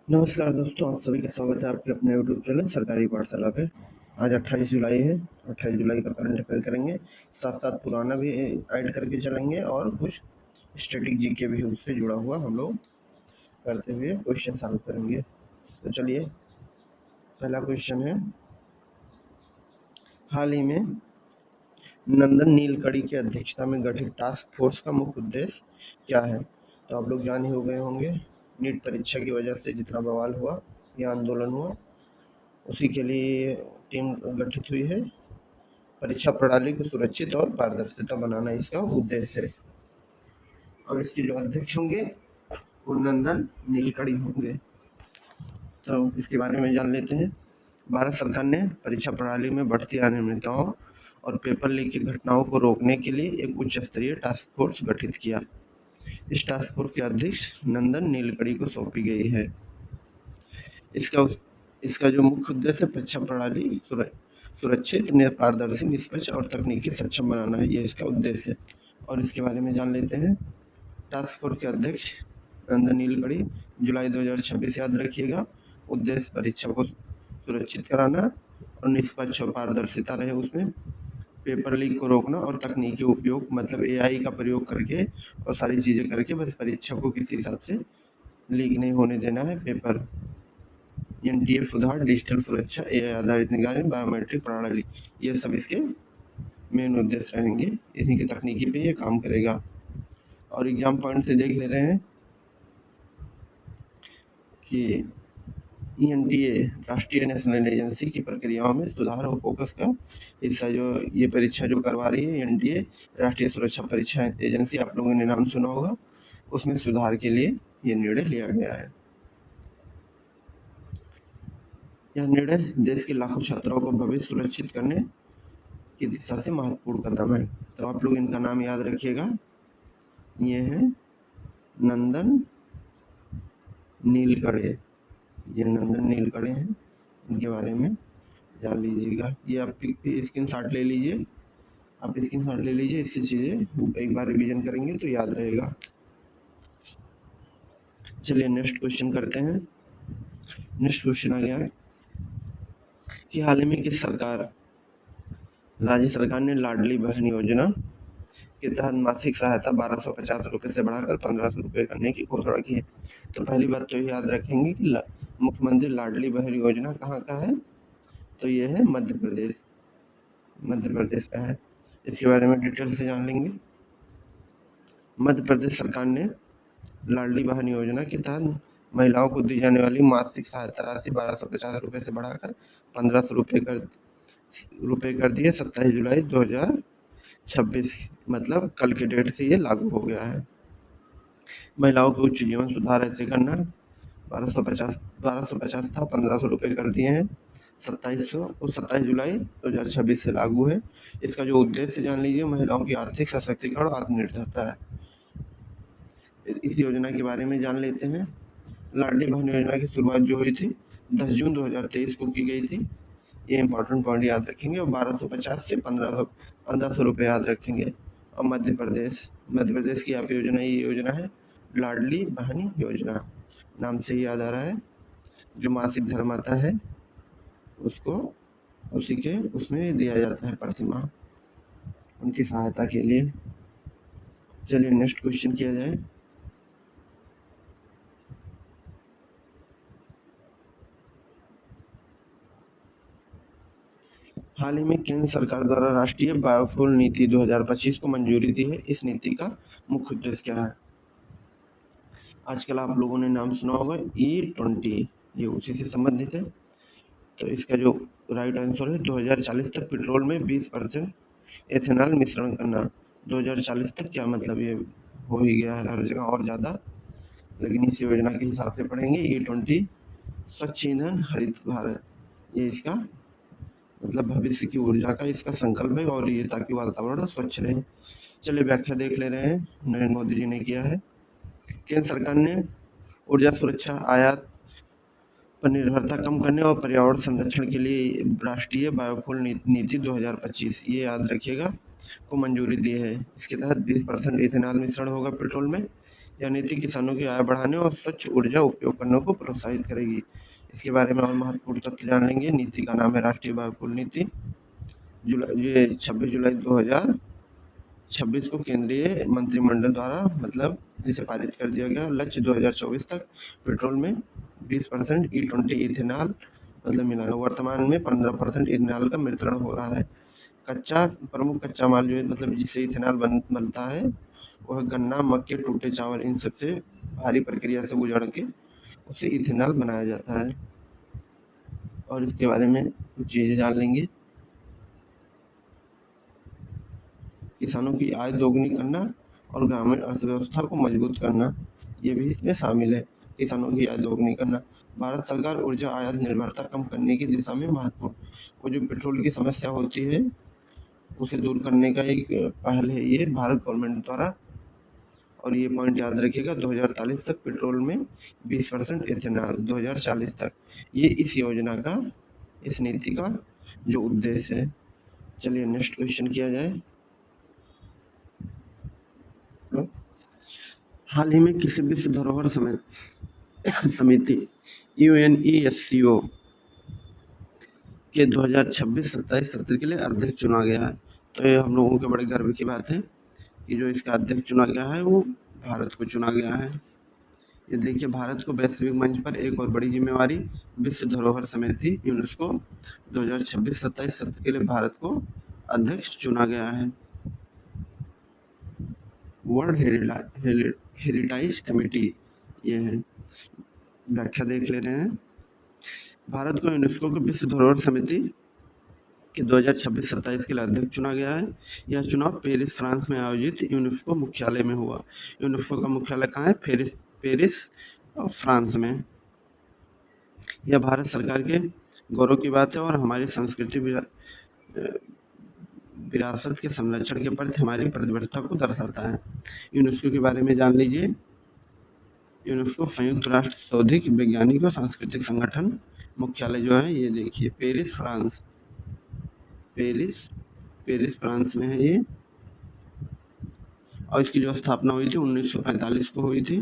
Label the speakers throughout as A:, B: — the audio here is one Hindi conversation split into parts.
A: नमस्कार दोस्तों, आप सभी का स्वागत है आपके अपने यूट्यूब चैनल सरकारी पाठशाला पे। आज 28 जुलाई है, 28 जुलाई का करंट अफेयर करेंगे, साथ-साथ पुराना भी ऐड करके चलेंगे और कुछ स्टैटिक जीके भी उससे जुड़ा हुआ हम लोग करते हुए क्वेश्चन सॉल्व करेंगे। तो चलिए, पहला क्वेश्चन है, हाल ही में नंदन नीलकणी की अध्यक्षता में गठित टास्क फोर्स का मुख्य उद्देश्य क्या है? तो आप लोग जान ही हो गए होंगे, नीट परीक्षा की वजह से जितना बवाल हुआ या आंदोलन हुआ, उसी के लिए टीम गठित हुई है। परीक्षा प्रणाली को सुरक्षित और पारदर्शिता बनाना इसका उद्देश्य है और इसके जो अध्यक्ष होंगे वो नंदन नीलकणी होंगे। तो इसके बारे में जान लेते हैं। भारत सरकार ने परीक्षा प्रणाली में बढ़ती अनियमितताओं और पेपर लीक की घटनाओं को रोकने के लिए एक उच्च स्तरीय टास्क फोर्स गठित किया। इस टास्क फोर्स के अध्यक्ष नंदन नीलकणी को सौंपी गई है। इसका इसका जो मुख्य उद्देश्य है, परीक्षा प्रणाली सुरक्षित, पारदर्शी, निष्पक्ष और तकनीकी सक्षम बनाना है, ये इसका उद्देश्य है। और इसके बारे में जान लेते हैं। टास्क फोर्स के अध्यक्ष नंदन नीलकणी, जुलाई 2026 याद रखिएगा। उद्देश्य परीक्षा को सुरक्षित कराना और निष्पक्ष और पारदर्शिता रहे उसमें, पेपर लीक को रोकना और तकनीकी उपयोग मतलब एआई का प्रयोग करके और सारी चीज़ें करके बस परीक्षा को किसी हिसाब से लीक नहीं होने देना है पेपर। एनटीए सुधार, डिजिटल सुरक्षा, एआई आधारित निगरानी, बायोमेट्रिक प्रणाली, ये सब इसके मेन उद्देश्य रहेंगे। इन्हीं की तकनीकी पे ये काम करेगा। और एग्जाम पॉइंट से देख ले रहे हैं कि एनटीए राष्ट्रीय नेशनल एजेंसी की प्रक्रियाओं में सुधार और फोकस का हिस्सा जो ये परीक्षा जो करवा रही है एनटीए राष्ट्रीय सुरक्षा परीक्षा एजेंसी, आप लोगों ने नाम सुना होगा, उसमें सुधार के लिए ये निर्णय लिया गया है। यह निर्णय देश के लाखों छात्रों को भविष्य सुरक्षित करने की दिशा से महत्वपूर्ण कदम है। तो आप लोग इनका नाम याद रखिएगा, ये है नंदन नीलकणी। ये नंदन नीलकणी हैं, इनके बारे में जान लीजिएगा। ये आप स्क्रीनशॉट ले लीजिए, आप स्क्रीनशॉट ले लीजिए, इससे चीज़ें एक बार रिवीजन करेंगे तो याद रहेगा। चलिए नेक्स्ट क्वेश्चन करते हैं। नेक्स्ट क्वेश्चन आ गया है कि हाल ही में किस राज्य सरकार ने लाडली बहन योजना के तहत मासिक सहायता 1250 रुपये से बढ़ाकर 1500 रुपये करने की घोषणा की है। तो पहली बात तो याद रखेंगे कि मुख्यमंत्री लाडली बहन योजना कहाँ का है, तो ये है मध्य प्रदेश का है। इसके बारे में डिटेल से जान लेंगे। मध्य प्रदेश सरकार ने लाडली बहन योजना के तहत महिलाओं को दी जाने वाली मासिक सहायता राशि 1250 रुपये से बढ़ाकर 1500 रुपये कर दिए 27 जुलाई 2026, मतलब कल के डेट से ये लागू हो गया है। महिलाओं के उच्च जीवन सुधार ऐसे करना, 1250 था, 1500 रुपये कर दिए हैं, 27 जुलाई 2026 से लागू है। इसका जो उद्देश्य जान लीजिए, महिलाओं की आर्थिक सशक्तिकरण और आत्मनिर्भरता है। इस योजना के बारे में जान लेते हैं। लाडली बहन योजना की शुरुआत जो हुई थी 10 जून 2023 को की गई थी, ये इंपॉर्टेंट पॉइंट याद रखेंगे। और 1250 से 1500 रुपये याद रखेंगे। और मध्य प्रदेश की आप योजना, ये योजना है लाडली बहन योजना, नाम से ही याद आ रहा है। जो मासिक धर्म आता है उसको उसमें दिया जाता है प्रति माह उनकी सहायता के लिए। चलिए नेक्स्ट क्वेश्चन किया जाए। हाल ही में केंद्र सरकार द्वारा राष्ट्रीय बायोफ्यूल नीति 2025 को मंजूरी दी है। इस नीति का मुख्य उद्देश्य क्या है? आजकल आप लोगों ने नाम सुना होगा E20, ये उसी से संबंधित है। तो इसका जो राइट आंसर है 2040 तक पेट्रोल में 20% एथेनॉल मिश्रण करना। 2040 तक क्या मतलब, ये हो ही गया है हर जगह और ज़्यादा, लेकिन इस योजना के हिसाब से पढ़ेंगे। E20 स्वच्छ ईंधन हरित भारत, ये इसका मतलब भविष्य की ऊर्जा का इसका संकल्प है और ये ताकि वातावरण स्वच्छ रहे। चलिए व्याख्या देख ले रहे हैं, नरेंद्र मोदी जी ने किया है। केंद्र सरकार ने ऊर्जा सुरक्षा, आयात पर निर्भरता कम करने और पर्यावरण संरक्षण के लिए राष्ट्रीय बायोफ्यूल नीति 2025, ये याद रखिएगा, को मंजूरी दी है। इसके तहत 20% इथेनॉल मिश्रण होगा पेट्रोल में, यह नीति किसानों की आय बढ़ाने और स्वच्छ ऊर्जा उपयोग करने को प्रोत्साहित करेगी। इसके बारे में और महत्वपूर्ण तथ्य जान लेंगे। नीति का नाम है राष्ट्रीय बायोफुल नीति। ये 26 जुलाई 2026 को केंद्रीय मंत्रिमंडल द्वारा मतलब इसे पारित कर दिया गया। लक्ष्य 2024 तक पेट्रोल में 20% E20 इथेनॉल मतलब मिलाना। वर्तमान में 15% इथेनॉल का मिश्रण हो रहा है। प्रमुख कच्चा माल जो है मतलब जिससे इथेनॉल बनता है वह गन्ना, मक्के, टूटे चावल इन सबसे भारी प्रक्रिया से गुजर के उसे इथेनॉल बनाया जाता है। और इसके बारे में कुछ चीज़ें जान लेंगे। किसानों की आय दोगुनी करना और ग्रामीण अर्थव्यवस्था को मजबूत करना, ये भी इसमें शामिल है। किसानों की आय दोगुनी करना, भारत सरकार ऊर्जा आयात निर्भरता कम करने की दिशा में महत्वपूर्ण वो जो पेट्रोल की समस्या होती है उसे दूर करने का एक पहल है ये भारत गवर्नमेंट द्वारा। और ये पॉइंट याद रखिएगा 2048 तक पेट्रोल में 20% इथेनॉल 2040 तक, ये इस योजना का, इस नीति का जो उद्देश्य है। चलिए नेक्स्ट क्वेश्चन किया जाए। हाल ही में किसी विश्व धरोहर समिति UNESCO के 2026-27 सत्र के लिए अध्यक्ष चुना गया है। तो ये हम लोगों के बड़े गर्व की बात है कि जो इसका अध्यक्ष चुना गया है वो भारत को चुना गया है। ये देखिए भारत को वैश्विक मंच पर एक और बड़ी जिम्मेवारी, विश्व धरोहर समिति यूनेस्को 2026-27 सत्र के लिए भारत को अध्यक्ष चुना गया है। वर्ल्ड हेरिटेज कमेटी ये है, व्याख्या देख ले रहे हैं। भारत को यूनेस्को की विश्व धरोहर समिति के 2026-27 के लिए अध्यक्ष चुना गया है। यह चुनाव पेरिस फ्रांस में आयोजित यूनेस्को मुख्यालय में हुआ। यूनेस्को का मुख्यालय कहाँ है? पेरिस फ्रांस में। यह भारत सरकार के गौरव की बात है और हमारी संस्कृति विरासत के संरक्षण के प्रति हमारी प्रतिबद्धता को दर्शाता है। यूनेस्को के बारे में जान लीजिए। यूनेस्को संयुक्त राष्ट्र शोधिक वैज्ञानिक और सांस्कृतिक संगठन मुख्यालय जो है ये देखिए पेरिस फ्रांस, पेरिस फ्रांस में है ये। और इसकी जो स्थापना हुई थी 1945 को हुई थी।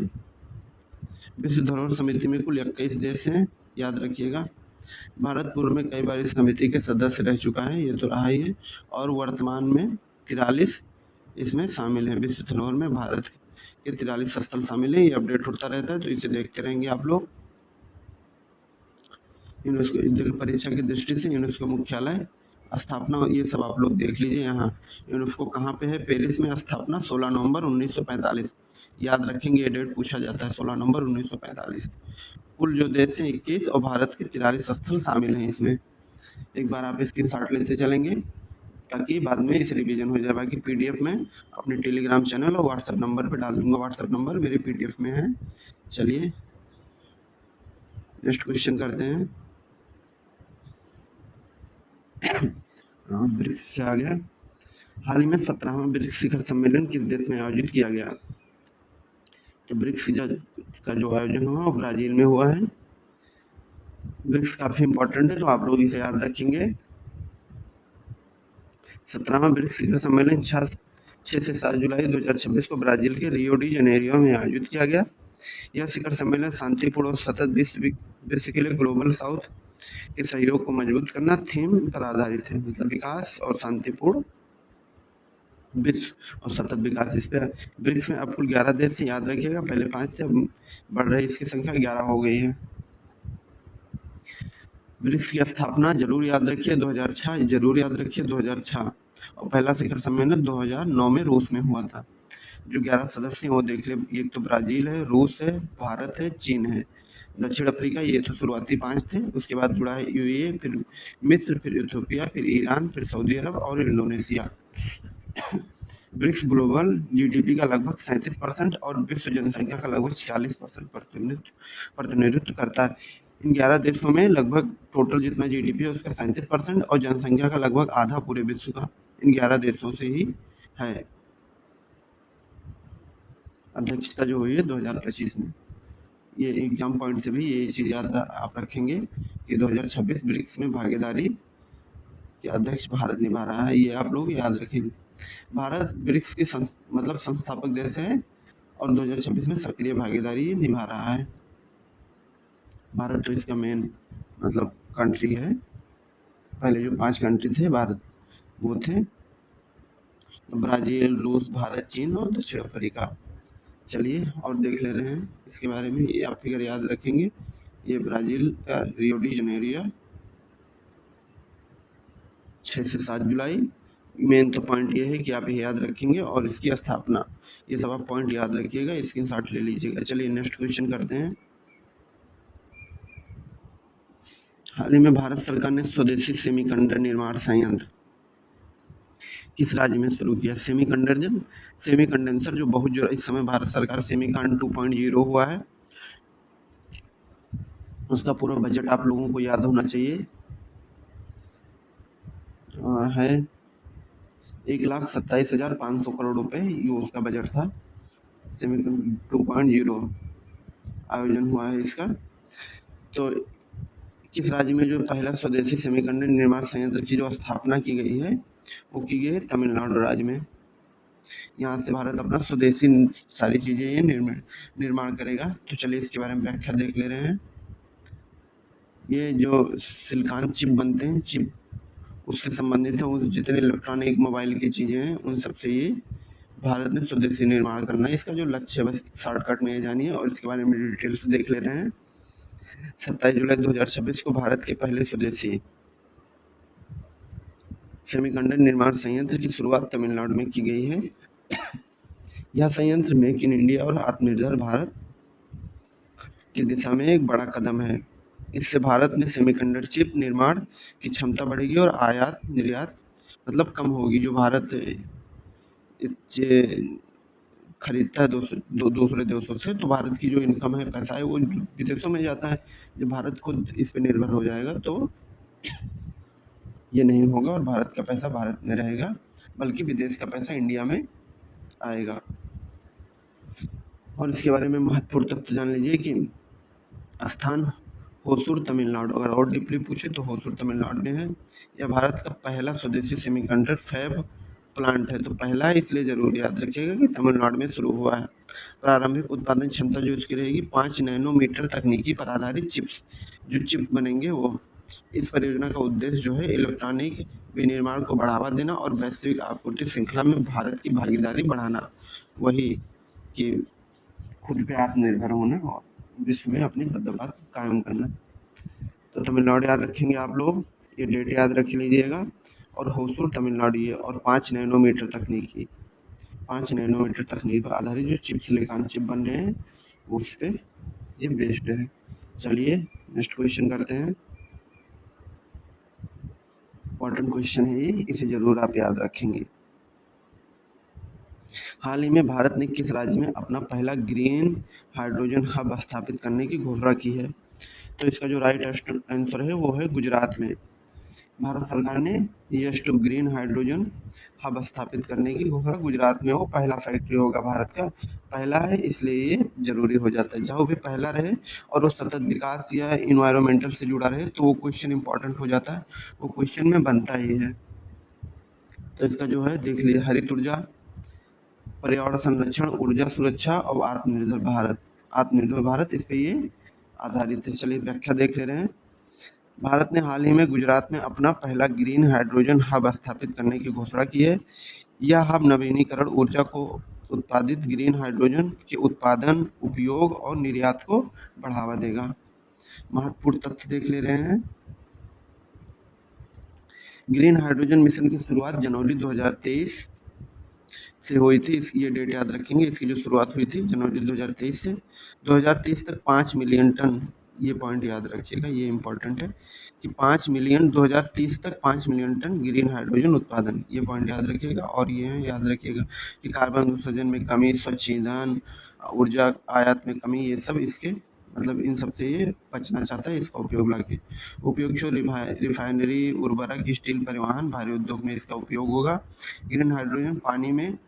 A: विश्व धरोहर समिति में कुल 21 देश हैं, याद रखिएगा। भारत पूर्व में कई बार इस समिति के सदस्य रह चुका है, ये तो रहा ही है। और वर्तमान में 43 इसमें शामिल है। विश्व धरोहर में भारत के 43 स्थल शामिल है। ये अपडेट होता रहता है तो इसे देखते रहेंगे आप लोग। यूनेस्को परीक्षा की दृष्टि से यूनेस्को मुख्यालय स्थापना ये सब आप लोग देख लीजिए। यहाँ यूनेस्को कहाँ पे है? पेरिस में। स्थापना 16 नवंबर 1945, याद रखेंगे ये डेट पूछा जाता है 16 नवंबर 1945। कुल जो देश हैं 21 और भारत के 43 स्थल शामिल हैं इसमें। एक बार आप स्क्रीनशॉट लेते चलेंगे ताकि बाद में इसे रिवीजन हो जाए। बाकी PDF में अपने टेलीग्राम चैनल और व्हाट्सएप नंबर पे डाल दूंगा। व्हाट्सएप नंबर मेरे PDF में है। चलिए नेक्स्ट क्वेश्चन करते हैं। ब्रिक्स से आ गया। हाल ही में 17वां ब्रिक्स शिखर सम्मेलन किस देश में आयोजित किया गया? तो ब्रिक्स का जो आयोजन हुआ वो ब्राजील में हुआ है। ब्रिक्स काफी इंपॉर्टेंट है तो आप लोग इसे याद रखेंगे। 17वां ब्रिक्स शिखर सम्मेलन 6 से 7 जुलाई 2026 को ब्राजील के रियो डी जनेरियो में आयोजित किया गया। यह शिखर सम्मेलन शांतिपूर्ण और सतत विश्व के लिए ग्लोबल साउथ के सहयोग को मजबूत करना थीम पर आधारित है। मतलब विकास और शांतिपूर्ण विश्व और सतत विकास इस पे। ब्रिक्स में अब कुल 11 देश से, याद रखिएगा। पहले 5 थे, अब बढ़ रही इसकी संख्या 11 हो गई है। ब्रिक्स की स्थापना जरूर याद रखिए 2006, जरूर याद रखिए 2006। और पहला शिखर सम्मेलन 2009 में रूस में हुआ था। जो 11 सदस्य हैं वो देख ले, एक तो ब्राजील है, रूस है, भारत है, चीन है, दक्षिण अफ्रीका, ये तो शुरुआती 5 थे। उसके बाद जुड़ा है UAE, फिर मिस्र, फिर इथियोपिया, फिर ईरान, फिर सऊदी अरब और इंडोनेशिया। ब्रिक्स ग्लोबल GDP का लगभग 37% और विश्व जनसंख्या का लगभग 46% प्रतिनिधित्व करता है। इन 11 देशों में लगभग टोटल जितना GDP है उसका 37% और जनसंख्या का लगभग आधा पूरे विश्व का इन 11 देशों से ही है। अध्यक्षता जो हुई है 2025 में। ये एग्जाम पॉइंट से भी ये चीज़ याद आप रखेंगे कि 2026 ब्रिक्स में भागीदारी के अध्यक्ष भारत निभा रहा है। ये आप लोग याद रखेंगे। भारत ब्रिक्स की मतलब संस्थापक देश है और 2026 में सक्रिय भागीदारी निभा रहा है। भारत तो इसका मेन मतलब कंट्री है। पहले जो 5 कंट्री थे भारत वो थे ब्राज़ील, रूस, भारत, चीन और दक्षिण अफ्रीका। चलिए और देख ले रहे हैं इसके बारे में। ये आप फिगर याद रखेंगे। ये ब्राज़ील का रियो डी जनेरियो 6 से 7 जुलाई। मेन तो पॉइंट ये है कि आप ये याद रखेंगे और इसकी स्थापना, ये सब आप पॉइंट याद रखिएगा, स्क्रीनशॉट ले लीजिएगा। चलिए नेक्स्ट क्वेश्चन करते हैं। हाल ही में भारत सरकार ने स्वदेशी सेमीकंडक्टर निर्माण संयंत्र किस राज्य में शुरू किया? सेमीकंडेंसर जो बहुत जो इस समय भारत सरकार सेमीकन 2.0 हुआ है, उसका पूरा बजट आप लोगों को याद होना चाहिए। है 1,27,500 करोड़ रुपए, ये उसका बजट था। सेमीकन 2.0 आयोजन हुआ है इसका। तो किस राज्य में जो पहला स्वदेशी सेमीकंडक्टर निर्माण संयंत्र की जो स्थापना की गई है वो की गई है तमिलनाडु राज्य में। यहाँ से भारत अपना स्वदेशी सारी चीज़ें ये निर्माण करेगा। तो चलिए इसके बारे में व्याख्या देख ले रहे हैं। ये जो सिलिकॉन चिप बनते हैं, चिप उससे संबंधित है, वो जितने इलेक्ट्रॉनिक मोबाइल की चीज़ें हैं उन सब से ये भारत ने स्वदेशी निर्माण करना है। इसका जो लक्ष्य है बस शॉर्टकट में ये जानिए और इसके बारे में डिटेल से देख ले रहे हैं। 27 जुलाई 2026 को भारत के पहले स्वदेशी सेमीकंडक्टर निर्माण संयंत्र की शुरुआत तमिलनाडु में की गई है। यह संयंत्र मेक इन इंडिया और आत्मनिर्भर भारत की दिशा में एक बड़ा कदम है। इससे भारत में सेमीकंडक्टर चिप निर्माण की क्षमता बढ़ेगी और आयात निर्यात मतलब कम होगी। जो भारत खरीदता है दूसरे देशों से, तो भारत की जो इनकम है, पैसा है, वो विदेशों में जाता है। जब भारत खुद इस पर निर्भर हो जाएगा तो ये नहीं होगा और भारत का पैसा भारत में रहेगा, बल्कि विदेश का पैसा इंडिया में आएगा। और इसके बारे में महत्वपूर्ण तथ्य जान लीजिए कि स्थान होसुर तमिलनाडु, अगर और डीपली पूछे तो होसुर तमिलनाडु में है। यह भारत का पहला स्वदेशी सेमीकंडक्टर फैब प्लांट है। तो पहला है इसलिए जरूर याद रखिएगा कि तमिलनाडु में शुरू हुआ है। प्रारंभिक उत्पादन क्षमता जो इसकी रहेगी 5 नैनोमीटर तकनीकी पर आधारित चिप्स, जो चिप बनेंगे वो। इस परियोजना का उद्देश्य जो है इलेक्ट्रॉनिक विनिर्माण को बढ़ावा देना और वैश्विक आपूर्ति श्रृंखला में भारत की भागीदारी बढ़ाना, वही कि खुद पे आत्मनिर्भर होना और विश्व में अपनी दबदबा कायम करना। तो तमिलनाडु याद रखेंगे आप लोग, ये डेट याद रख लीजिएगा। और होसुर तमिलनाडु ये, और 5 नैनोमीटर तकनीकी, 5 नैनोमीटर तकनीक पर आधारित जो चिप सिलिकॉन चिप बन रहे हैं उस पर ये बेस्ड है। चलिए नेक्स्ट क्वेश्चन करते हैं। इम्पोर्टेंट क्वेश्चन है ये, इसे जरूर आप याद रखेंगे। हाल ही में भारत ने किस राज्य में अपना पहला ग्रीन हाइड्रोजन हब स्थापित करने की घोषणा की है? तो इसका जो राइट आंसर है वो है गुजरात में। भारत सरकार ने yes to green hydrogen hub स्थापित करने की घोषणा गुजरात में, वो पहला फैक्ट्री होगा भारत का, पहला है इसलिए ये जरूरी हो जाता है। जहाँ भी पहला रहे और वो सतत विकास या इन्वायरमेंटल से जुड़ा रहे तो वो क्वेश्चन इंपॉर्टेंट हो जाता है, वो क्वेश्चन में बनता ही है। तो इसका जो है देख लीजिए, हरित ऊर्जा, पर्यावरण संरक्षण, ऊर्जा सुरक्षा और आत्मनिर्भर भारत इस पे ये आधारित है। चलिए व्याख्या देख ले रहे हैं। भारत ने हाल ही में गुजरात में अपना पहला ग्रीन हाइड्रोजन हब स्थापित करने की घोषणा की है। यह हब नवीनीकरण ऊर्जा को उत्पादित ग्रीन हाइड्रोजन के उत्पादन, उपयोग और निर्यात को बढ़ावा देगा। महत्वपूर्ण तथ्य देख ले रहे हैं। ग्रीन हाइड्रोजन मिशन की शुरुआत जनवरी 2023 से हुई थी। ये डेट याद रखेंगे, इसकी जो शुरुआत हुई थी जनवरी 2023 से 2030 तक 5 मिलियन टन, ये पॉइंट याद रखिएगा, ये इम्पोर्टेंट है कि 2030 तक 5 मिलियन टन ग्रीन हाइड्रोजन उत्पादन, ये पॉइंट याद रखिएगा। और ये याद रखिएगा कि कार्बन उत्सर्जन में कमी, स्वच्छ ईंधन, ऊर्जा आयात में कमी, ये सब इसके मतलब इन सब से ये बचना चाहता है। इसका उपयोग लाके उपयोग जो रिफाइनरी, उर्वरक, स्टील, परिवहन, भारी उद्योग में इसका उपयोग होगा। ग्रीन हाइड्रोजन पानी में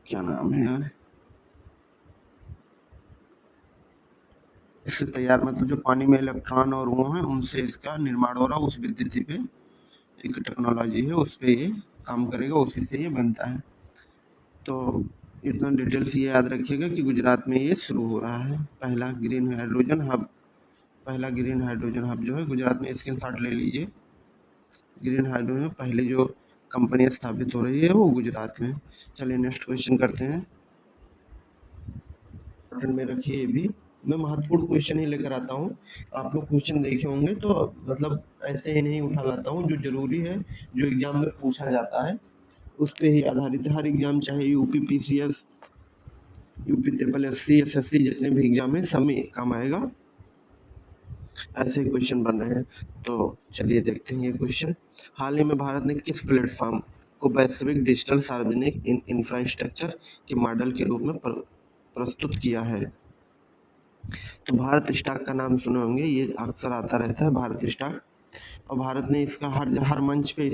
A: क्या नाम है यार, इससे तैयार मतलब जो पानी में इलेक्ट्रॉन और वो है उनसे इसका निर्माण हो रहा है, उस विद्युत पे एक टेक्नोलॉजी है उस पर ये काम करेगा, उसी से ये बनता है। तो इतना डिटेल्स ये याद रखिएगा कि गुजरात में ये शुरू हो रहा है पहला ग्रीन हाइड्रोजन हब। पहला ग्रीन हाइड्रोजन हब जो है गुजरात में, स्क्रीनशॉट ले लीजिए। ग्रीन हाइड्रोजन पहली जो कंपनी स्थापित हो रही है वो गुजरात में। चलिए नेक्स्ट क्वेश्चन करते हैं। में रखिए ये भी, मैं महत्वपूर्ण क्वेश्चन ही लेकर आता हूँ। आप लोग क्वेश्चन देखे होंगे तो मतलब ऐसे ही नहीं उठा लाता हूँ, जो जरूरी है जो एग्जाम में पूछा जाता है उस पर ही आधारित है हर एग्जाम, चाहे UP PCS, UP triple SC SSC, जितने भी एग्जाम है सब में काम आएगा, ऐसे ही क्वेश्चन बन रहे हैं। तो चलिए देखते हैं ये क्वेश्चन। हाल ही में भारत ने किस प्लेटफॉर्म को वैश्विक डिजिटल सार्वजनिक इंफ्रास्ट्रक्चर के मॉडल के रूप में प्रस्तुत किया है? तो भारत स्टॉक का नाम सुने होंगे, ये अक्सर आता रहता है भारत स्टॉक, और भारत ने इसका हर मंच पे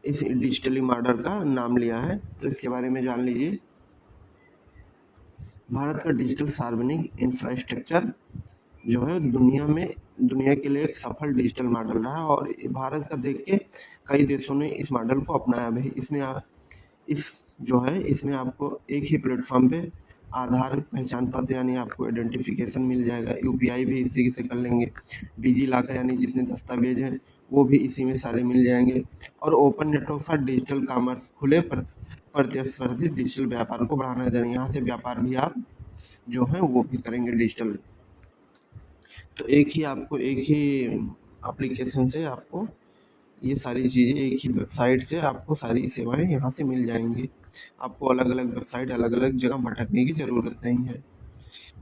A: इस डिजिटली मॉडल का नाम लिया है। तो इसके बारे में जान लीजिए। भारत का डिजिटल सार्वजनिक इंफ्रास्ट्रक्चर जो है दुनिया के लिए एक सफल डिजिटल मॉडल रहा, और भारत का देख के कई देशों ने इस मॉडल को अपनाया भी। इसमें आपको एक ही प्लेटफॉर्म पे आधार पहचान पत्र यानी आपको आइडेंटिफिकेशन मिल जाएगा, यूपीआई भी इसी से कर लेंगे, डिजी लॉकर यानी जितने दस्तावेज हैं वो भी इसी में सारे मिल जाएंगे, और open network for digital commerce, खुले प्रतिस्पर्धी डिजिटल व्यापार को बढ़ाना देंगे। यहाँ से व्यापार भी आप जो है वो भी करेंगे डिजिटल। तो एक ही एप्लीकेशन से आपको ये सारी चीज़ें, एक ही वेबसाइट से आपको सारी सेवाएं यहाँ से मिल जाएंगी। आपको अलग अलग वेबसाइट अलग अलग जगह भटकने की ज़रूरत नहीं है।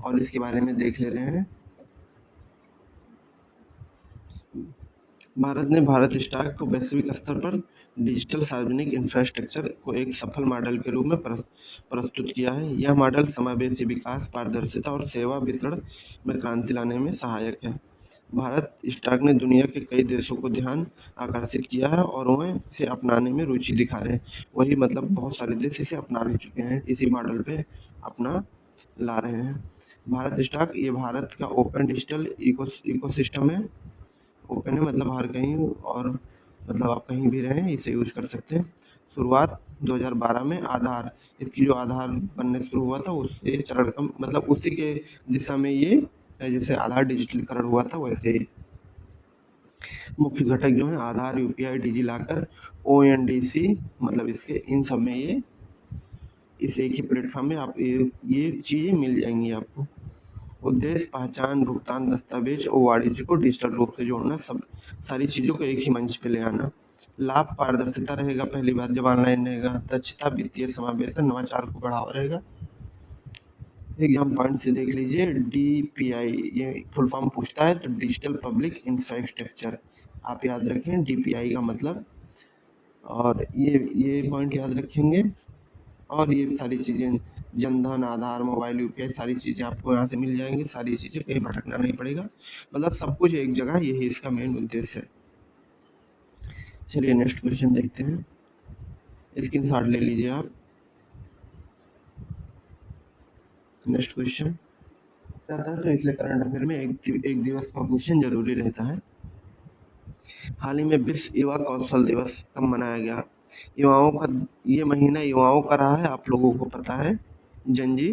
A: और इसके बारे में देख ले रहे हैं। भारत ने भारत स्टॉक को वैश्विक स्तर पर डिजिटल सार्वजनिक इंफ्रास्ट्रक्चर को एक सफल मॉडल के रूप में प्रस्तुत किया है। यह मॉडल समावेशी विकास, पारदर्शिता और सेवा वितरण में क्रांति लाने में सहायक है। भारत स्टॉक ने दुनिया के कई देशों को ध्यान आकर्षित किया है और वह इसे अपनाने में रुचि दिखा रहे हैं। वही मतलब बहुत सारे देश इसे अपना भी चुके हैं, इसी मॉडल पे अपना ला रहे हैं। भारत स्टॉक ये भारत का ओपन डिजिटल इकोसिस्टम है। ओपन है मतलब हर कहीं, और मतलब आप कहीं भी रहें इसे यूज कर सकते हैं। शुरुआत 2012 में आधार, इसकी जो आधार बनने शुरू हुआ था उससे चरण कम मतलब उसी के दिशा में ये जैसे आधार डिजिटलीकरण हुआ था वैसे ही। मुख्य घटक जो है आधार, यूपीआई, डिजी लॉकर, ओएनडीसी, मतलब इसके इन सब में ये इस एक ही प्लेटफॉर्म में आप ये चीज़ें मिल जाएंगी आपको। उद्देश्य पहचान, भुगतान, दस्तावेज और वाणिज्य को डिजिटल रूप से जोड़ना, सब सारी चीज़ों को एक ही मंच पे ले आना। लाभ पारदर्शिता रहेगा पहली बात जब ऑनलाइन रहेगा, दक्षता, वित्तीय समावेशन, नवाचार को बढ़ावा रहेगा। एग्जाम पॉइंट से देख लीजिए, डीपीआई ये फुल फॉर्म पूछता है तो डिजिटल पब्लिक इंफ्रास्ट्रक्चर आप याद रखें डीपीआई का मतलब, और ये पॉइंट याद रखेंगे। और ये सारी चीज़ें जनधन, आधार, मोबाइल, यूपीआई सारी चीज़ें आपको यहाँ से मिल जाएंगी, सारी चीज़ें कहीं भटकना नहीं पड़ेगा, मतलब सब कुछ एक जगह, यही इसका मेन उद्देश्य है। चलिए नेक्स्ट क्वेश्चन देखते हैं, स्क्रीनशॉट ले लीजिए आप। नेक्स्ट क्वेश्चन रहता है तो इसलिए करंट अफेयर में एक दिवस का क्वेश्चन जरूरी रहता है। हाल ही में विश्व युवा कौशल दिवस कब मनाया गया? युवाओं का ये महीना युवाओं का रहा है, आप लोगों को पता है जनजी,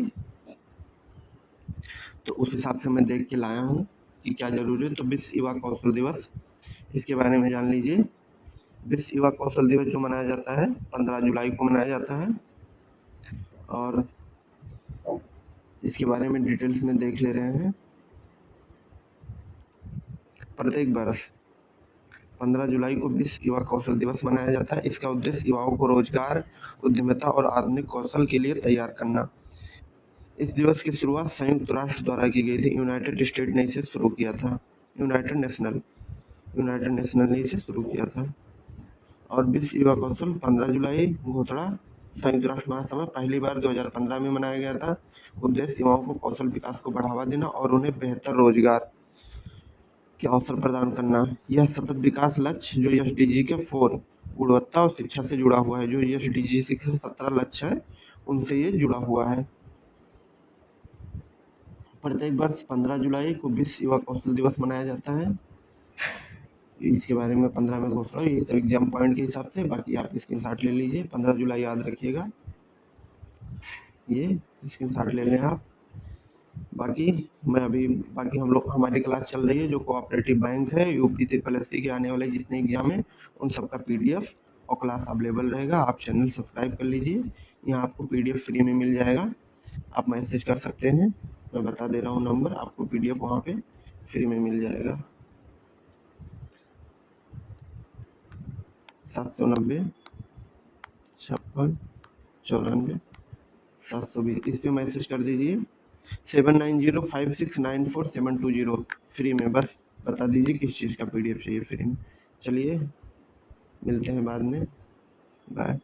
A: तो उस हिसाब से मैं देख के लाया हूँ कि क्या जरूरी है। तो विश्व युवा कौशल दिवस, इसके बारे में जान लीजिए। विश्व युवा कौशल दिवस जो मनाया जाता है 15 जुलाई को मनाया जाता है, और इसके बारे में डिटेल्स में देख ले रहे हैं। प्रत्येक वर्ष 15 जुलाई को विश्व युवा कौशल दिवस मनाया जाता है। इसका उद्देश्य युवाओं को रोजगार, उद्यमिता और आधुनिक कौशल के लिए तैयार करना। इस दिवस की शुरुआत संयुक्त राष्ट्र द्वारा की गई थी, यूनाइटेड स्टेट ने इसे शुरू किया था, यूनाइटेड नेशनल ने इसे शुरू किया था। और विश्व युवा कौशल 15 जुलाई घोषणा संयुक्त राष्ट्र महासभा पहली बार 2015 में मनाया गया था। उद्देश्य युवाओं को कौशल विकास को बढ़ावा देना और उन्हें बेहतर रोजगार के अवसर प्रदान करना। यह सतत विकास लक्ष्य जो एसडीजी के 4 गुणवत्ता और शिक्षा से जुड़ा हुआ है, जो एसडीजी के 17 लक्ष्य है उनसे ये जुड़ा हुआ है। प्रत्येक वर्ष 15 जुलाई को विश्व युवा कौशल दिवस मनाया जाता है। इसके बारे में 15 में घोषणा, ये सब एग्जाम पॉइंट के हिसाब से, बाकी आप स्क्रीनशॉट ले लीजिए, 15 जुलाई याद रखिएगा। ये स्क्रीनशॉट ले लें आप। बाकी हम लोग हमारी क्लास चल रही है जो कोऑपरेटिव बैंक है, यूपी ट्रिपल एससी के आने वाले जितने एग्जाम हैं उन सबका पीडीएफ और क्लास अवेलेबल रहेगा। आप चैनल सब्सक्राइब कर लीजिए, यहाँ आपको पीडीएफ फ्री में मिल जाएगा। आप मैसेज कर सकते हैं, मैं बता दे रहा हूँ नंबर, आपको पीडीएफ वहाँ पे फ्री में मिल जाएगा। 790 56 94 720 इस पे मैसेज कर दीजिए। 7905694720 फ्री में, बस बता दीजिए किस चीज़ का पीडीएफ चाहिए फ्री में। चलिए मिलते हैं बाद में, बाय।